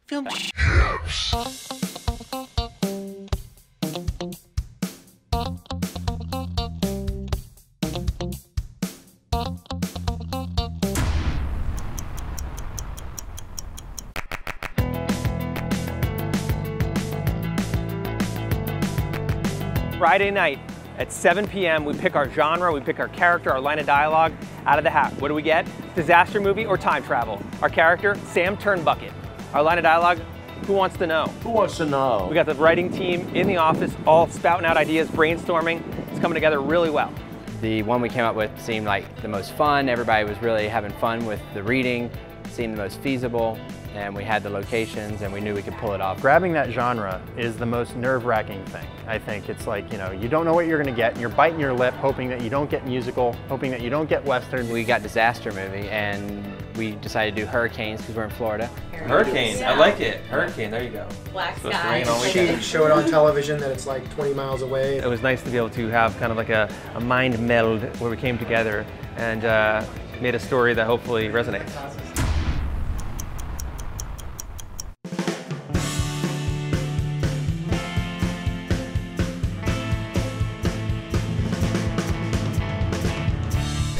Film. Friday night at 7 p.m. we pick our genre, we pick our character, our line of dialogue out of the hat. What do we get? Disaster movie or time travel? Our character, Sam Turnbucket. Our line of dialogue, who wants to know? Who wants to know? We got the writing team in the office, all spouting out ideas, brainstorming. It's coming together really well. The one we came up with seemed like the most fun. Everybody was really having fun with the reading, seemed the most feasible, and we had the locations and we knew we could pull it off. Grabbing that genre is the most nerve-wracking thing. I think it's like, you know, you don't know what you're gonna get and you're biting your lip, hoping that you don't get musical, hoping that you don't get Western. We got disaster movie and we decided to do hurricanes because we're in Florida. Hurricane, I like it. Hurricane, there you go. Black sky. She showed on television that it's like 20 miles away. It was nice to be able to have kind of like a mind meld where we came together and made a story that hopefully resonates.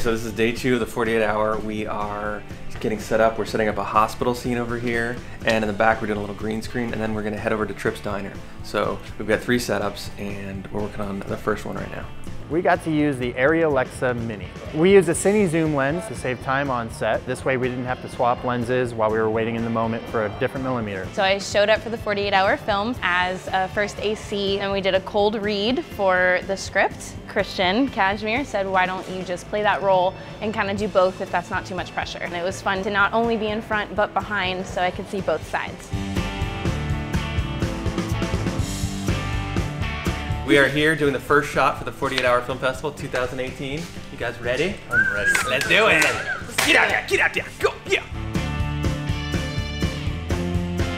So this is day 2 of the 48-hour. We are getting set up. We're setting up a hospital scene over here, and in the back we're doing a little green screen, and then we're gonna head over to Tripp's Diner. So we've got 3 setups, and we're working on the first one right now. We got to use the Arri Alexa Mini. We used a cine zoom lens to save time on set. This way we didn't have to swap lenses while we were waiting in the moment for a different millimeter. So I showed up for the 48-hour film as a first AC, and we did a cold read for the script. Christian Kashmir said, why don't you just play that role and kind of do both if that's not too much pressure. And it was fun to not only be in front but behind so I could see both sides. We are here doing the first shot for the 48-hour Film Festival 2018. You guys ready? I'm ready. Let's do it. Get out there, go, yeah.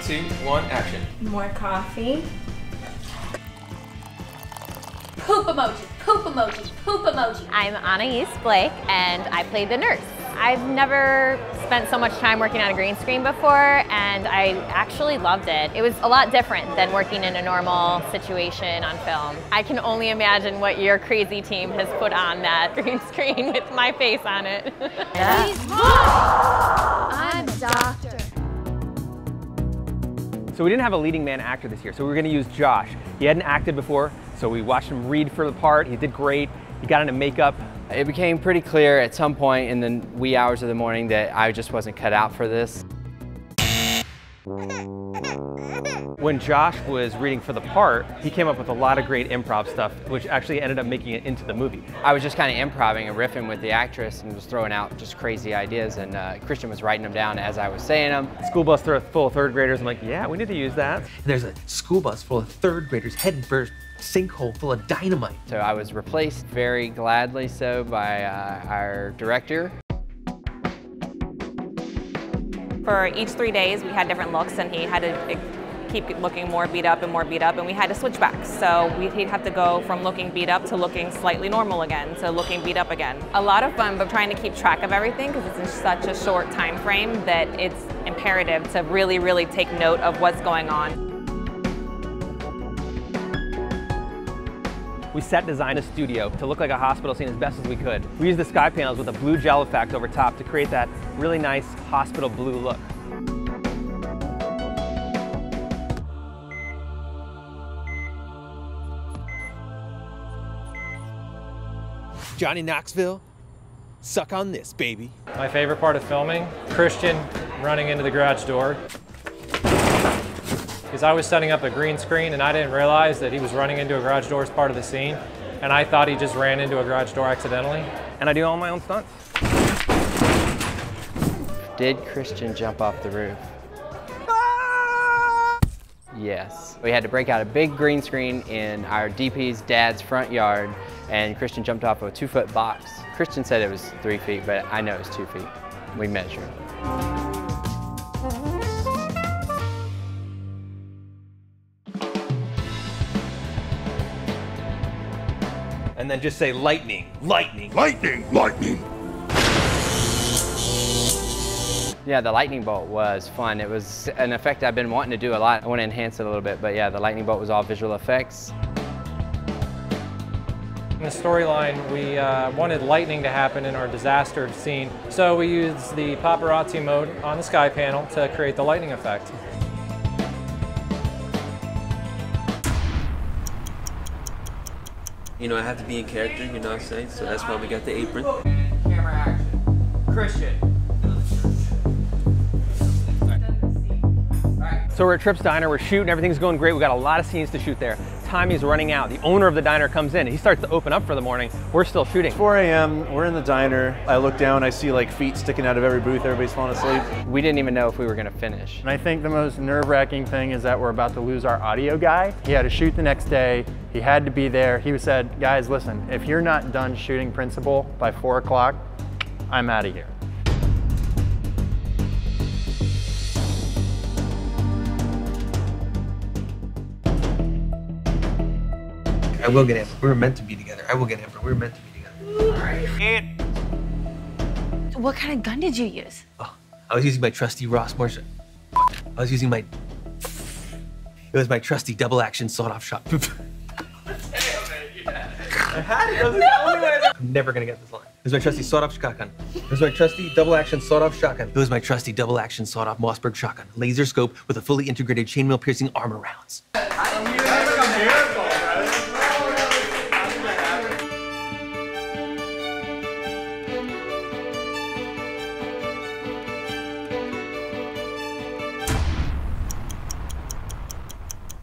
2, 1, action. More coffee. Poop emoji, poop emoji, poop emoji. I'm Anais Blake and I played the nurse. I've never spent so much time working on a green screen before, and I actually loved it. It was a lot different than working in a normal situation on film. I can only imagine what your crazy team has put on that green screen with my face on it. I'm a doctor. So we didn't have a leading man actor this year, so we were gonna use Josh. He hadn't acted before, so we watched him read for the part. He did great. He got into makeup. It became pretty clear at some point in the wee hours of the morning that I just wasn't cut out for this. When Josh was reading for the part, he came up with a lot of great improv stuff, which actually ended up making it into the movie. I was just kind of improvising and riffing with the actress and was throwing out just crazy ideas, and Christian was writing them down as I was saying them. School bus full of 3rd graders. I'm like, yeah, we need to use that. There's a school bus full of 3rd graders heading for a sinkhole full of dynamite. So I was replaced very gladly so by our director. For each 3 days, we had different looks, and he had to keep looking more beat up, and we had to switch back. So he'd have to go from looking beat up to looking slightly normal again, to looking beat up again. A lot of fun, but trying to keep track of everything because it's in such a short time frame that it's imperative to really, really take note of what's going on. We set designed a studio to look like a hospital scene as best as we could. We used the sky panels with a blue gel effect over top to create that really nice hospital blue look. Johnny Knoxville, suck on this, baby. My favorite part of filming, Christian running into the garage door. Because I was setting up a green screen and I didn't realize that he was running into a garage door as part of the scene. And I thought he just ran into a garage door accidentally. And I do all my own stunts. Did Christian jump off the roof? Yes. We had to break out a big green screen in our DP's dad's front yard, and Christian jumped off a 2-foot box. Christian said it was 3 feet, but I know it was 2 feet. We measured. And then just say lightning, lightning. Lightning, lightning. Yeah, the lightning bolt was fun. It was an effect I've been wanting to do a lot. I want to enhance it a little bit, but yeah, the lightning bolt was all visual effects. In the storyline, we wanted lightning to happen in our disaster scene, so we used the paparazzi mode on the sky panel to create the lightning effect. You know, I have to be in character, you know what I'm saying? So that's why we got the apron. Camera action. Christian. So we're at Tripp's Diner, we're shooting, everything's going great. We got a lot of scenes to shoot there. Time is running out. The owner of the diner comes in. He starts to open up for the morning. We're still shooting. 4 a.m., we're in the diner. I look down, I see like feet sticking out of every booth, everybody's falling asleep. We didn't even know if we were gonna finish. And I think the most nerve-wracking thing is that we're about to lose our audio guy. He had to shoot the next day. He had to be there. He said, guys, listen, if you're not done shooting principal by 4 o'clock, I'm out of here. I will get Amber. We were meant to be together. I will get Amber. We were meant to be together. All right. And What kind of gun did you use? oh, I was using my trusty Ross Morse. I was using my. It was my trusty double action sawed off shotgun. I had it. That was the only way. I'm never gonna get this line. It was my trusty sawed off shotgun. It was my trusty double action sawed off shotgun. It was my trusty double action sawed off Mossberg shotgun. Laser scope with a fully integrated chainmail piercing armor rounds.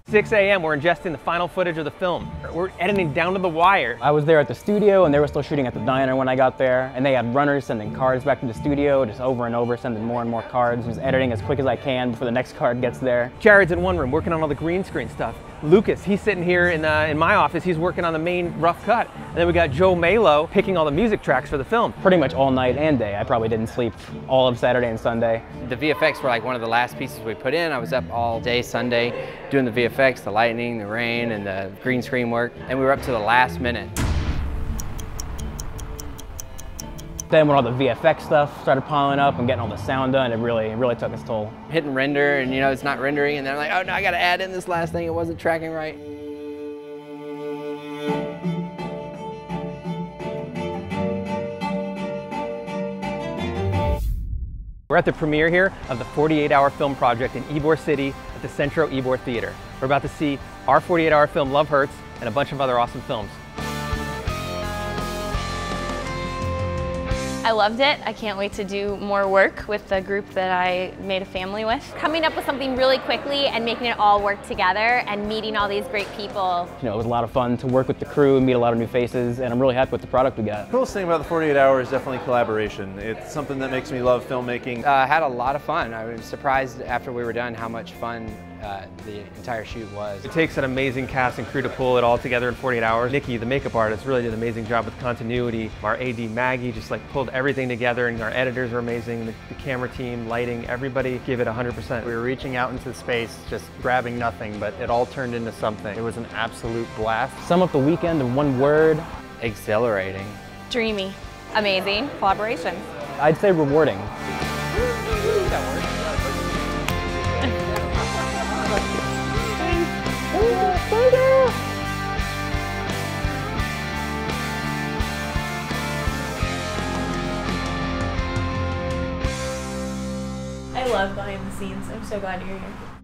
6 a.m., we're ingesting the final footage of the film. We're editing down to the wire. I was there at the studio and they were still shooting at the diner when I got there, and they had runners sending cards back to the studio just over and over, sending more and more cards, just editing as quick as I can before the next card gets there. Jared's in one room working on all the green screen stuff. Lucas, he's sitting here in my office, he's working on the main rough cut. And then we got Joe Malo picking all the music tracks for the film. Pretty much all night and day. I probably didn't sleep all of Saturday and Sunday. The VFX were like one of the last pieces we put in. I was up all day Sunday doing the VFX, the lightning, the rain, and the green screen work, and we were up to the last minute. Then when all the VFX stuff started piling up and getting all the sound done, it really took its toll. Hitting render, and you know, it's not rendering, and then I'm like, oh no, I gotta add in this last thing, it wasn't tracking right. We're at the premiere here of the 48-hour film project in Ybor City at the Centro Ybor Theater. We're about to see our 48-hour film, Love Hurts, and a bunch of other awesome films. I loved it. I can't wait to do more work with the group that I made a family with. Coming up with something really quickly and making it all work together and meeting all these great people. You know, it was a lot of fun to work with the crew and meet a lot of new faces, and I'm really happy with the product we got. The coolest thing about the 48 hours is definitely collaboration. It's something that makes me love filmmaking. I had a lot of fun. I was surprised after we were done how much fun the entire shoot was. It takes an amazing cast and crew to pull it all together in 48 hours. Nikki, the makeup artist, really did an amazing job with continuity. Our AD Maggie just like pulled everything together, and our editors were amazing. The camera team, lighting, everybody gave it 100%. We were reaching out into space, just grabbing nothing, but it all turned into something. It was an absolute blast. Sum up the weekend in one word. Exhilarating. Dreamy. Amazing. Collaboration. I'd say rewarding. I love behind the scenes. I'm so glad you're here.